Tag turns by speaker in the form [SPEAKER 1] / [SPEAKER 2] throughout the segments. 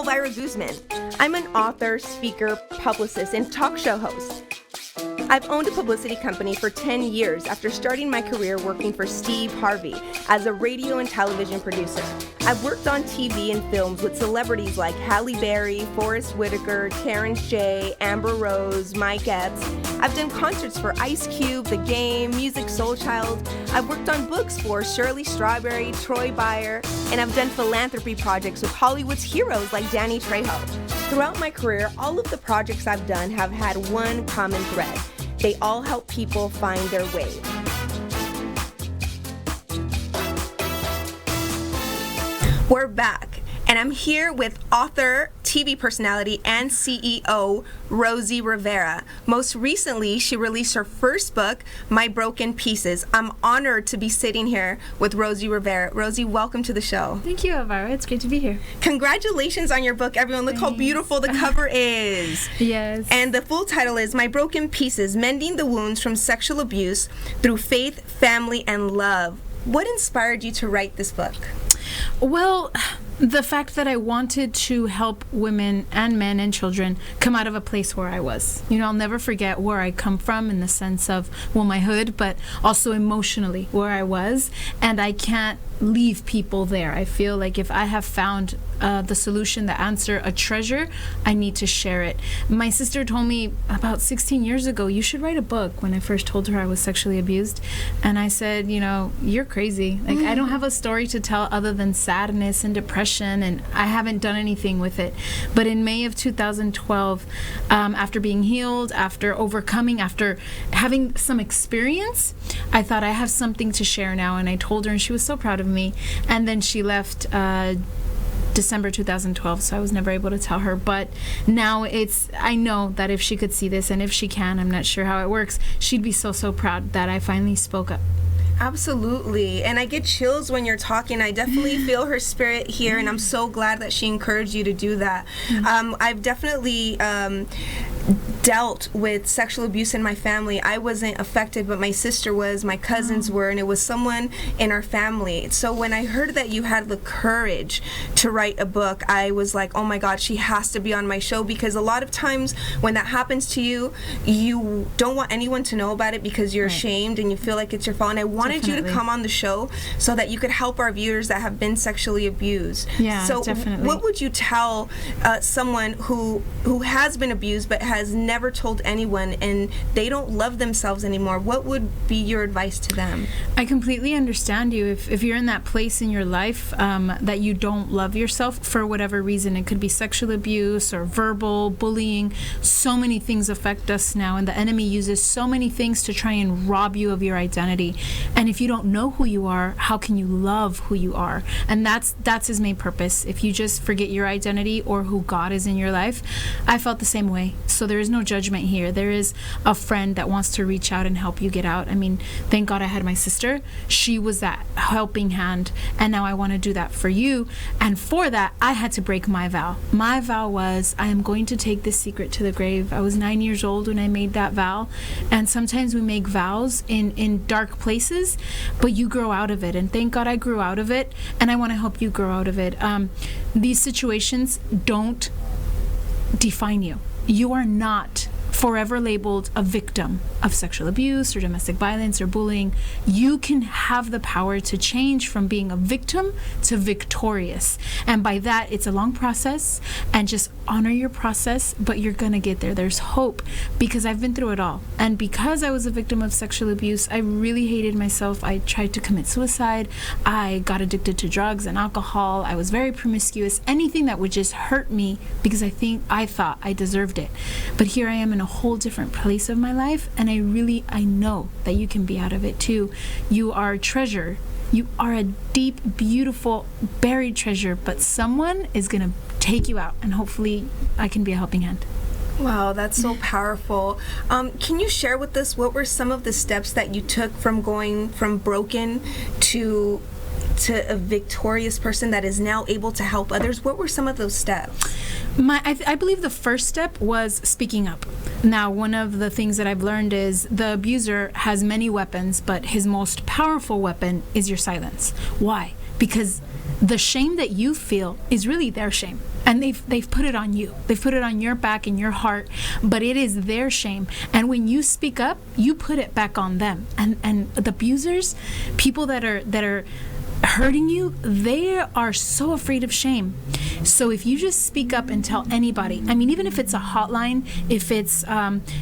[SPEAKER 1] Elvira Guzman. I'm an author, speaker, publicist, and talk show host. I've owned a publicity company for 10 years after starting my career working for Steve Harvey as a radio and television producer. I've worked on TV and films with celebrities like Halle Berry, Forrest Whitaker, Terrence J, Amber Rose, Mike Epps. I've done concerts for Ice Cube, The Game, Music Soul Child. I've worked on books for Shirley Strawberry, Troy Byer, and I've done philanthropy projects with Hollywood's heroes like Danny Trejo. Throughout my career, all of the projects I've done have had one common thread. They all help people find their way. We're back, and I'm here with author, TV personality, and CEO Rosie Rivera. Most recently, she released her first book, My Broken Pieces. I'm honored to be sitting here with Rosie Rivera. Rosie, welcome to the show.
[SPEAKER 2] Thank you, Elvira. It's great to be here.
[SPEAKER 1] Congratulations on your book, everyone. Look how beautiful the cover is.
[SPEAKER 2] Yes.
[SPEAKER 1] And the full title is My Broken Pieces, Mending the Wounds from Sexual Abuse Through Faith, Family, and Love. What inspired you to write this book?
[SPEAKER 2] Well, the fact that I wanted to help women and men and children come out of a place where I was. You know, I'll never forget where I come from in the sense of, well, my hood, but also emotionally where I was. And I can't leave people there. I feel like if I have found the solution, the answer, a treasure, I need to share it. My sister told me about 16 years ago, you should write a book, when I first told her I was sexually abused. And I said, you know, you're crazy. Like, I don't have a story to tell other than sadness and depression, and I haven't done anything with it. But in May of 2012, after being healed, after overcoming, after having some experience, I thought I have something to share now. And I told her, and she was so proud of me. And then she left December 2012, so I was never able to tell her. But now I know that if she could see this, and if she can, I'm not sure how it works, she'd be so proud that I finally spoke up.
[SPEAKER 1] Absolutely. And I get chills when you're talking. I definitely feel her spirit here, and I'm so glad that she encouraged you to do that. I've definitely dealt with sexual abuse in my family. I wasn't affected, but my sister was, my cousins were, and it was someone in our family. So when I heard that you had the courage to write a book, I was like, oh my God, she has to be on my show, because a lot of times when that happens to you, you don't want anyone to know about it because you're ashamed and you feel like it's your fault. And I wanted you to come on the show so that you could help our viewers that have been sexually abused.
[SPEAKER 2] Yeah,
[SPEAKER 1] so
[SPEAKER 2] definitely.
[SPEAKER 1] What would you tell someone who has been abused but has never told anyone, and they don't love themselves anymore? What would be your advice to them?
[SPEAKER 2] I completely understand you. If you're in that place in your life that you don't love yourself for whatever reason, it could be sexual abuse or verbal bullying. So many things affect us now, and the enemy uses so many things to try and rob you of your identity. And if you don't know who you are, how can you love who you are? And that's his main purpose. If you just forget your identity or who God is in your life, I felt the same way. So there is no judgment here. There is a friend that wants to reach out and help you get out. I mean, thank God I had my sister. She was that helping hand, and now I want to do that for you. And for that, I had to break my vow. My vow was, I am going to take this secret to the grave. I was 9 years old when I made that vow, and sometimes we make vows in dark places, but you grow out of it. And thank God I grew out of it, and I want to help you grow out of it. These situations don't define you. You are not forever labeled a victim of sexual abuse or domestic violence or bullying. You can have the power to change from being a victim to victorious. And by that, it's a long process, and just honor your process, but you're gonna get there. There's hope, because I've been through it all. And because I was a victim of sexual abuse, I really hated myself. I tried to commit suicide. I got addicted to drugs and alcohol. I was very promiscuous, anything that would just hurt me, because I thought I deserved it. But here I am in a whole different place of my life, and I know that you can be out of it too. You are a treasure. You are a deep, beautiful, buried treasure, but someone is going to take you out, and hopefully I can be a helping hand.
[SPEAKER 1] Wow, that's so powerful. Can you share with us what were some of the steps that you took from going from broken to a victorious person that is now able to help others? What were some of those steps?
[SPEAKER 2] I believe the first step was speaking up. Now, one of the things that I've learned is the abuser has many weapons, but his most powerful weapon is your silence. Why? Because the shame that you feel is really their shame. And they've put it on you. They've put it on your back and your heart, but it is their shame. And when you speak up, you put it back on them. And the abusers, people that are hurting you, they are so afraid of shame. So if you just speak up and tell anybody, I mean, even if it's a hotline, if it's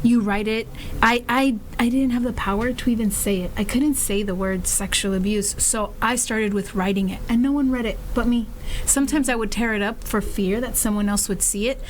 [SPEAKER 2] you write it, I didn't have the power to even say it. I couldn't say the word sexual abuse, so I started with writing it, and no one read it but me. Sometimes I would tear it up for fear that someone else would see it,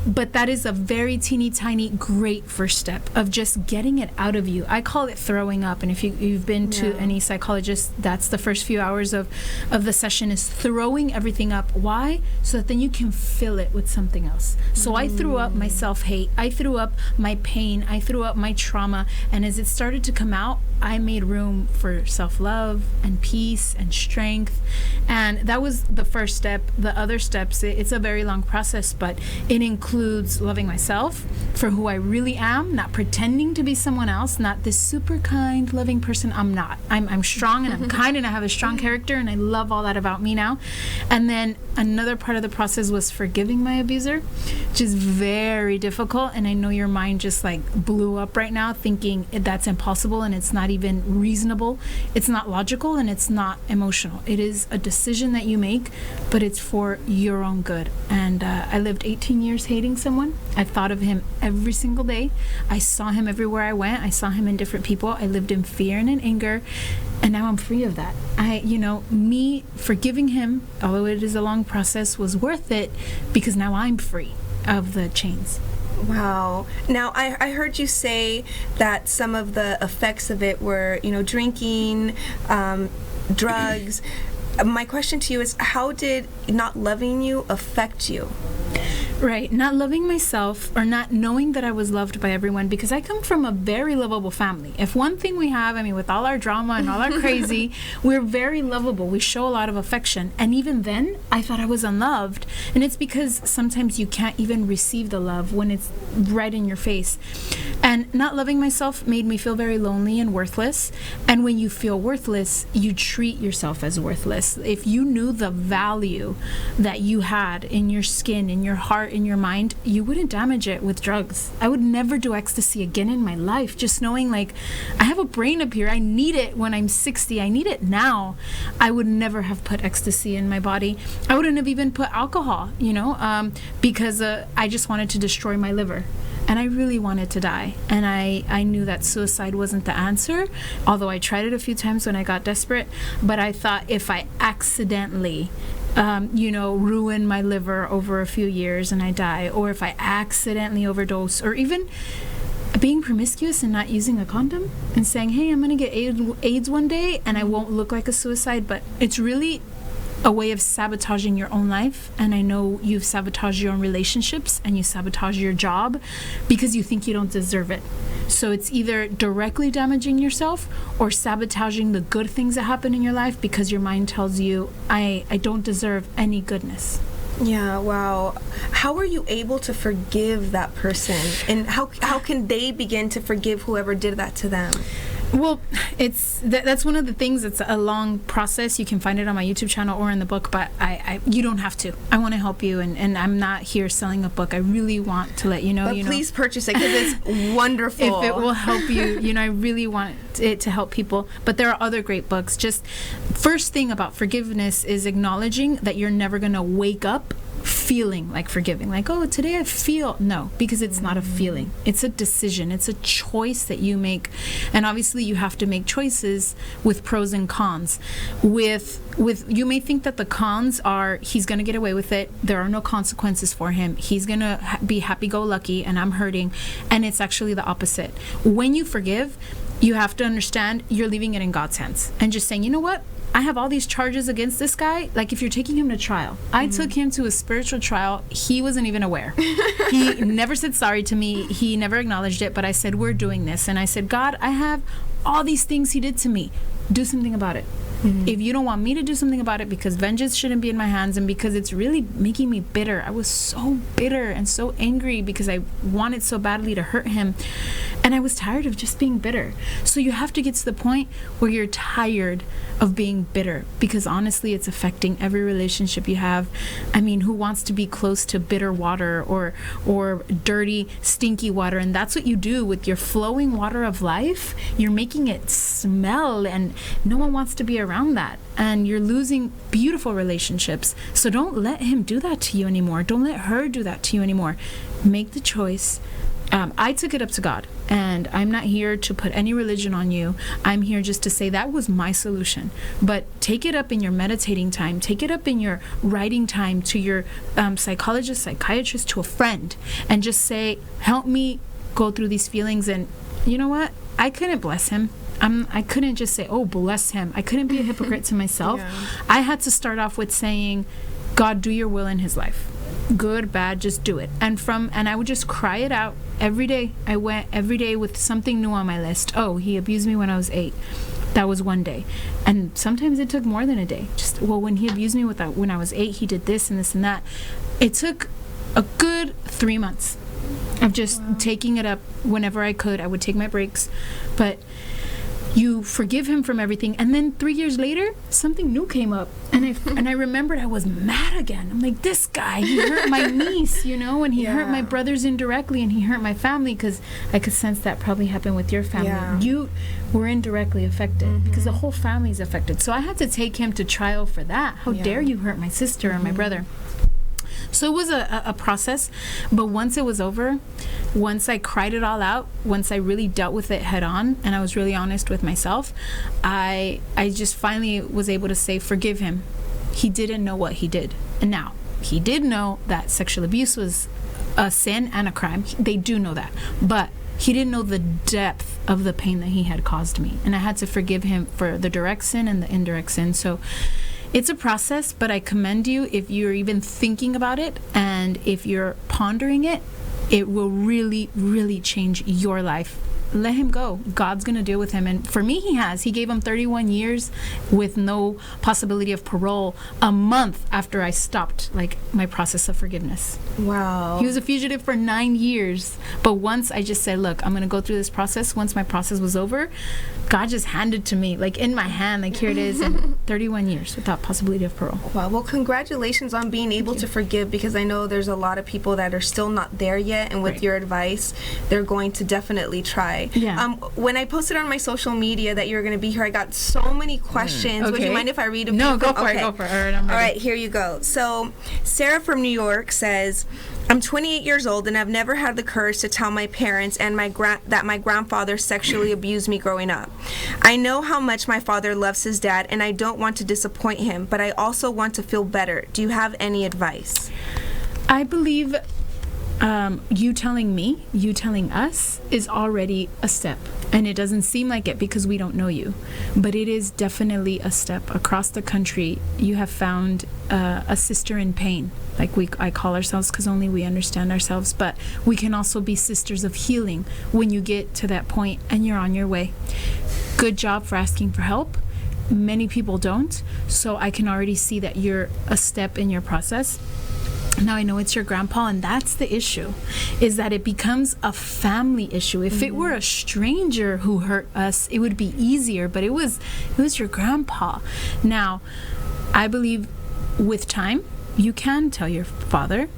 [SPEAKER 2] but that is a very teeny tiny great first step of just getting it out of you. I call it throwing up, and if you've been to any psychologist, that's the first few hours of the session, is throwing everything up. Why? So that then you can fill it with something else. So I threw up my self-hate, I threw up my pain, I threw up my trauma, and as it started to come out, I made room for self-love and peace and strength. And that was the first step. The other steps, it's a very long process, but it includes loving myself for who I really am, not pretending to be someone else, not this super kind, loving person. I'm not. I'm strong and I'm kind and I have a strong character, and I love all that about me now. And then another part of the process was forgiving my abuser, which is very difficult. And I know your mind just like blew up right now thinking that's impossible and it's not even reasonable. It's not logical and it's not emotional. It is a decision that you make, but it's for your own good. And I lived 18 years hating someone. I thought of him every single day. I saw him everywhere I went. I saw him in different people. I lived in fear and in anger. And now I'm free of that. Me forgiving him, although it is a long process, was worth it because now I'm free of the chains.
[SPEAKER 1] Wow. Now, I heard you say that some of the effects of it were, drinking, drugs. My question to you is, how did not loving you affect you?
[SPEAKER 2] Right. Not loving myself, or not knowing that I was loved by everyone, because I come from a very lovable family. If one thing we have, with all our drama and all our crazy, we're very lovable. We show a lot of affection. And even then, I thought I was unloved. And it's because sometimes you can't even receive the love when it's right in your face. And not loving myself made me feel very lonely and worthless. And when you feel worthless, you treat yourself as worthless. If you knew the value that you had in your skin, in your heart, in your mind, you wouldn't damage it with drugs. I would never do ecstasy again in my life. Just knowing I have a brain up here. I need it when I'm 60. I need it now. I would never have put ecstasy in my body. I wouldn't have even put alcohol, because I just wanted to destroy my liver. And I really wanted to die. And I knew that suicide wasn't the answer, although I tried it a few times when I got desperate. But I thought if I accidentally ruin my liver over a few years and I die, or if I accidentally overdose, or even being promiscuous and not using a condom and saying, hey, I'm going to get AIDS one day and I won't look like a suicide, but it's really a way of sabotaging your own life. And I know you've sabotaged your own relationships and you sabotage your job because you think you don't deserve it. So it's either directly damaging yourself or sabotaging the good things that happen in your life because your mind tells you, I don't deserve any goodness.
[SPEAKER 1] Yeah, wow. How were you able to forgive that person? And how can they begin to forgive whoever did that to them?
[SPEAKER 2] Well, that's one of the things. It's a long process. You can find it on my YouTube channel or in the book, but you don't have to. I want to help you, and I'm not here selling a book. I really want to let you know.
[SPEAKER 1] But please purchase it because it's wonderful.
[SPEAKER 2] If it will help you, I really want it to help people. But there are other great books. Just first thing about forgiveness is acknowledging that you're never going to wake up feeling like forgiving, today I feel. No, because it's not a feeling. It's a decision. It's a choice that you make. And obviously you have to make choices with pros and cons. With you may think that the cons are he's going to get away with it. There are no consequences for him. He's going to be happy-go-lucky and I'm hurting. And it's actually the opposite. When you forgive, you have to understand you're leaving it in God's hands and just saying, you know what? I have all these charges against this guy. If you're taking him to trial, I took him to a spiritual trial. He wasn't even aware. He never said sorry to me. He never acknowledged it. But I said, we're doing this. And I said, God, I have all these things he did to me. Do something about it. If you don't want me to do something about it, because vengeance shouldn't be in my hands, and because it's really making me bitter. I was so bitter and so angry because I wanted so badly to hurt him, and I was tired of just being bitter. So you have to get to the point where you're tired of being bitter, because honestly, it's affecting every relationship you have. I mean, who wants to be close to bitter water or dirty, stinky water? And that's what you do with your flowing water of life. You're making it smell, and no one wants to be around that, and you're losing beautiful relationships. So don't let him do that to you anymore. Don't let her do that to you anymore. Make the choice. I took it up to God, and I'm not here to put any religion on you. I'm here just to say that was my solution. But take it up in your meditating time. Take it up in your writing time, to your psychologist, psychiatrist, to a friend, and just say, help me go through these feelings. And you know what? I couldn't bless him. I couldn't just say, oh, bless him. I couldn't be a hypocrite to myself. I had to start off with saying, God, do your will in his life. Good, bad, just do it. And I would just cry it out every day. I went every day with something new on my list. Oh, he abused me when I was 8. That was one day. And sometimes it took more than a day. When he abused me when I was 8, he did this and this and that. It took a good 3 months of just taking it up whenever I could. I would take my breaks. But you forgive him from everything, and then 3 years later, something new came up, and I remembered I was mad again. I'm like, this guy, he hurt my niece, and he hurt my brothers indirectly, and he hurt my family, because I could sense that probably happened with your family. You were indirectly affected, because the whole family is affected. So I had to take him to trial for that. How dare you hurt my sister and my brother? So it was a process, but once it was over, once I cried it all out, once I really dealt with it head on, and I was really honest with myself, I just finally was able to say, forgive him. He didn't know what he did. And now, he did know that sexual abuse was a sin and a crime. They do know that. But he didn't know the depth of the pain that he had caused me. And I had to forgive him for the direct sin and the indirect sin. So it's a process, but I commend you if you're even thinking about it, and if you're pondering it, it will really, really change your life. Let him go. God's going to deal with him. And for me, he has. He gave him 31 years with no possibility of parole a month after I stopped my process of forgiveness.
[SPEAKER 1] Wow.
[SPEAKER 2] He was a fugitive for 9 years. But once I just said, look, I'm going to go through this process. Once my process was over, God just handed to me, in my hand, here it is, and 31 years without possibility of parole.
[SPEAKER 1] Wow. Well, congratulations on being able to forgive, because I know there's a lot of people that are still not there yet, and with your advice, they're going to definitely try.
[SPEAKER 2] Yeah.
[SPEAKER 1] When I posted on my social media that you were going to be here, I got so many questions. Would you mind if I read a few?
[SPEAKER 2] No, go for it. All right,
[SPEAKER 1] all right, here you go. So Sarah from New York says, I'm 28 years old, and I've never had the courage to tell my parents and that my grandfather sexually abused me growing up. I know how much my father loves his dad, and I don't want to disappoint him, but I also want to feel better. Do you have any advice?
[SPEAKER 2] I believe you telling us is already a step. And it doesn't seem like it because we don't know you. But it is definitely a step. Across the country, you have found a sister in pain. I call ourselves, because only we understand ourselves. But we can also be sisters of healing when you get to that point and you're on your way. Good job for asking for help. Many people don't. So I can already see that you're a step in your process. Now I know it's your grandpa, and that's the issue, is that it becomes a family issue. If it were a stranger who hurt us, it would be easier, but it was your grandpa. Now, I believe with time, you can tell your father.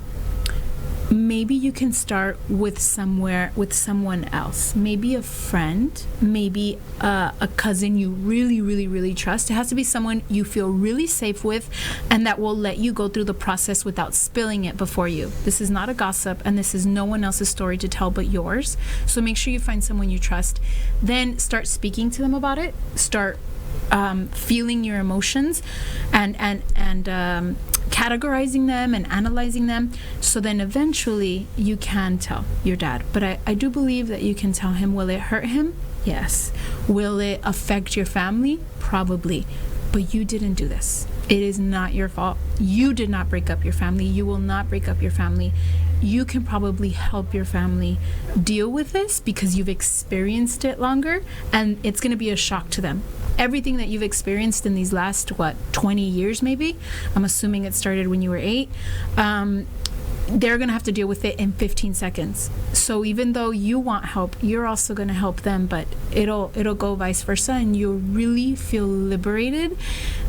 [SPEAKER 2] Maybe you can start with someone else, maybe a friend, maybe a cousin you really, really, really trust. It has to be someone you feel really safe with, and that will let you go through the process without spilling it before you. This is not a gossip, and this is no one else's story to tell but yours. So make sure you find someone you trust. Then start speaking to them about it. Start feeling your emotions and categorizing them and analyzing them, so then eventually you can tell your dad. But I do believe that you can tell him. Will it hurt him? Yes. Will it affect your family? Probably. But you didn't do this. It is not your fault. You did not break up your family. You will not break up your family. You can probably help your family deal with this because you've experienced it longer, and it's going to be a shock to them. everything that you've experienced in these last 20 years maybe, I'm assuming it started when you were 8, they're going to have to deal with it in 15 seconds. So even though you want help, you're also going to help them, but it'll go vice versa, and you'll really feel liberated.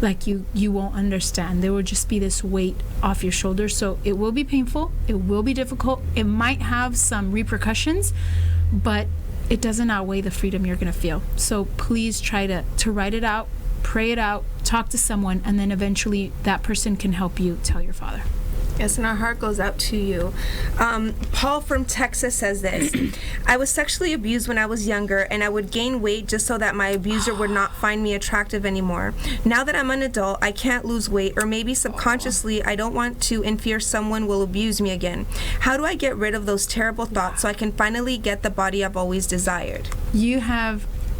[SPEAKER 2] Like you won't understand. There will just be this weight off your shoulders. So it will be painful. It will be difficult. It might have some repercussions, but it doesn't outweigh the freedom you're going to feel. So please try to write it out, pray it out, talk to someone, and then eventually that person can help you tell your father.
[SPEAKER 1] Yes, and our heart goes out to you. Paul from Texas says this: I was sexually abused when I was younger, and I would gain weight just so that my abuser would not find me attractive anymore. Now that I'm an adult, I can't lose weight, or maybe subconsciously I don't want to in fear someone will abuse me again. How do I get rid of those terrible thoughts so I can finally get the body I've always desired?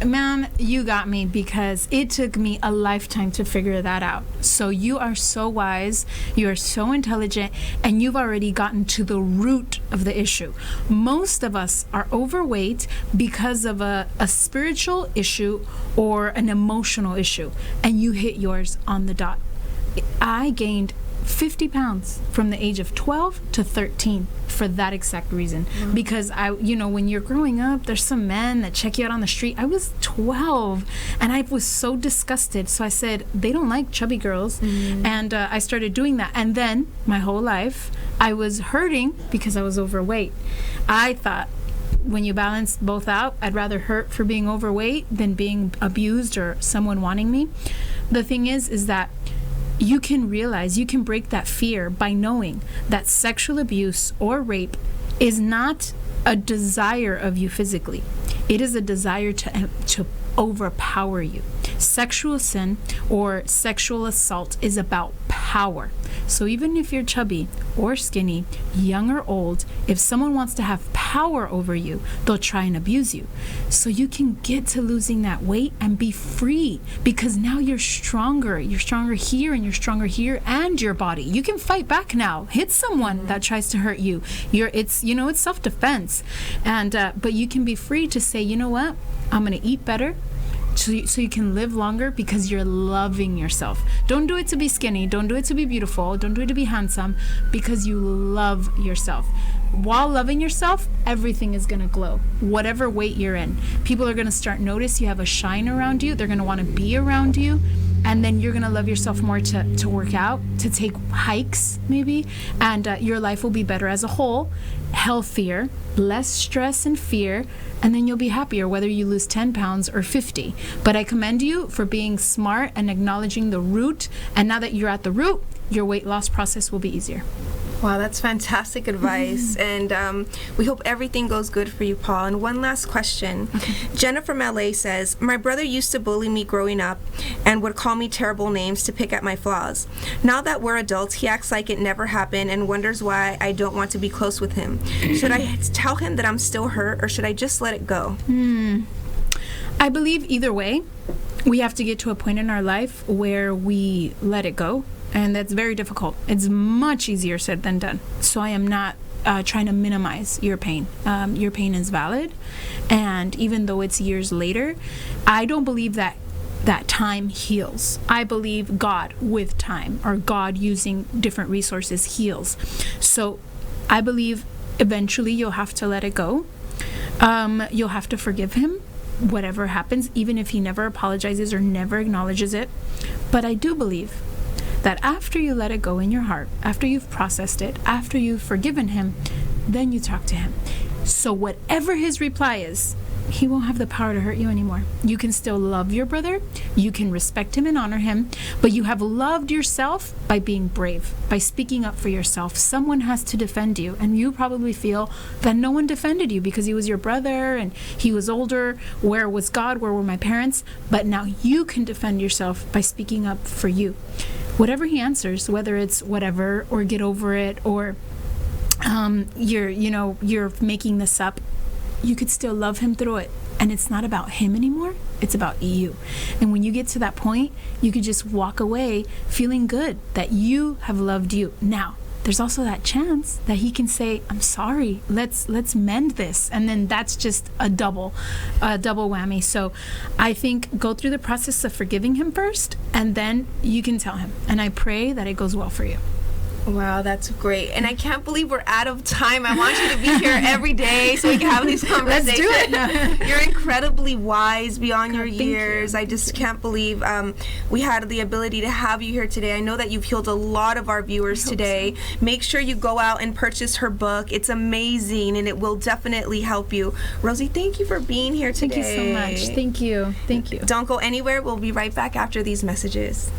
[SPEAKER 2] Man, you got me, because it took me a lifetime to figure that out. So you are so wise, you are so intelligent, and you've already gotten to the root of the issue. Most of us are overweight because of a spiritual issue or an emotional issue, and you hit yours on the dot. I gained 50 pounds from the age of 12 to 13 for that exact reason. Because when you're growing up, there's some men that check you out on the street. I was 12 and I was so disgusted. So I said, they don't like chubby girls. And I started doing that. And then my whole life I was hurting because I was overweight. I thought, when you balance both out, I'd rather hurt for being overweight than being abused or someone wanting me. The thing is that you can break that fear by knowing that sexual abuse or rape is not a desire of you physically. It is a desire to overpower you. Sexual sin or sexual assault is about power. So even if you're chubby or skinny, young or old, if someone wants to have power over you, they'll try and abuse you. So you can get to losing that weight and be free, because now you're stronger. You're stronger here and you're stronger here, and your body. You can fight back now. Hit someone that tries to hurt you. It's self-defense. And but you can be free to say, you know what? I'm going to eat better. So you can live longer because you're loving yourself. Don't do it to be skinny. Don't do it to be beautiful. Don't do it to be handsome, because you love yourself. While loving yourself, everything is going to glow, whatever weight you're in. People are going to start notice you have a shine around you. They're going to want to be around you. And then you're going to love yourself more to work out, to take hikes maybe. And your life will be better as a whole, healthier, less stress and fear. And then you'll be happier whether you lose 10 pounds or 50. But I commend you for being smart and acknowledging the root. And now that you're at the root, your weight loss process will be easier.
[SPEAKER 1] Wow, that's fantastic advice. And we hope everything goes good for you, Paul. And one last question. Jenna from LA says, my brother used to bully me growing up and would call me terrible names to pick at my flaws. Now that we're adults, he acts like it never happened and wonders why I don't want to be close with him. Should I tell him that I'm still hurt, or should I just let it go?
[SPEAKER 2] I believe either way, we have to get to a point in our life where we let it go. And that's very difficult. It's much easier said than done. So I am not trying to minimize your pain. Your pain is valid. And even though it's years later, I don't believe that time heals. I believe God with time, or God using different resources, heals. So I believe eventually you'll have to let it go. You'll have to forgive him, whatever happens, even if he never apologizes or never acknowledges it. But I do believe that after you let it go in your heart, after you've processed it, after you've forgiven him, then you talk to him. So whatever his reply is, he won't have the power to hurt you anymore. You can still love your brother, you can respect him and honor him, but you have loved yourself by being brave, by speaking up for yourself. Someone has to defend you, and you probably feel that no one defended you because he was your brother and he was older. Where was God? Where were my parents? But now you can defend yourself by speaking up for you. Whatever he answers, whether it's whatever, or get over it, or you're making this up, you could still love him through it. And it's not about him anymore, it's about you. And when you get to that point, you could just walk away feeling good that you have loved you. Now, there's also that chance that he can say, I'm sorry, let's mend this. And then that's just a double whammy. So I think go through the process of forgiving him first, and then you can tell him. And I pray that it goes well for you.
[SPEAKER 1] Wow, that's great. And I can't believe we're out of time. I want you to be here every day so we can have these conversations.
[SPEAKER 2] Let's do it.
[SPEAKER 1] You're incredibly wise beyond your
[SPEAKER 2] Thank
[SPEAKER 1] years.
[SPEAKER 2] you.
[SPEAKER 1] I just can't believe we had the ability to have you here today. I know that you've healed a lot of our viewers today. So. Make sure you go out and purchase her book. It's amazing, and it will definitely help you. Rosie, thank you for being here today.
[SPEAKER 2] Thank you so much. Thank you. Thank you.
[SPEAKER 1] Don't go anywhere. We'll be right back after these messages.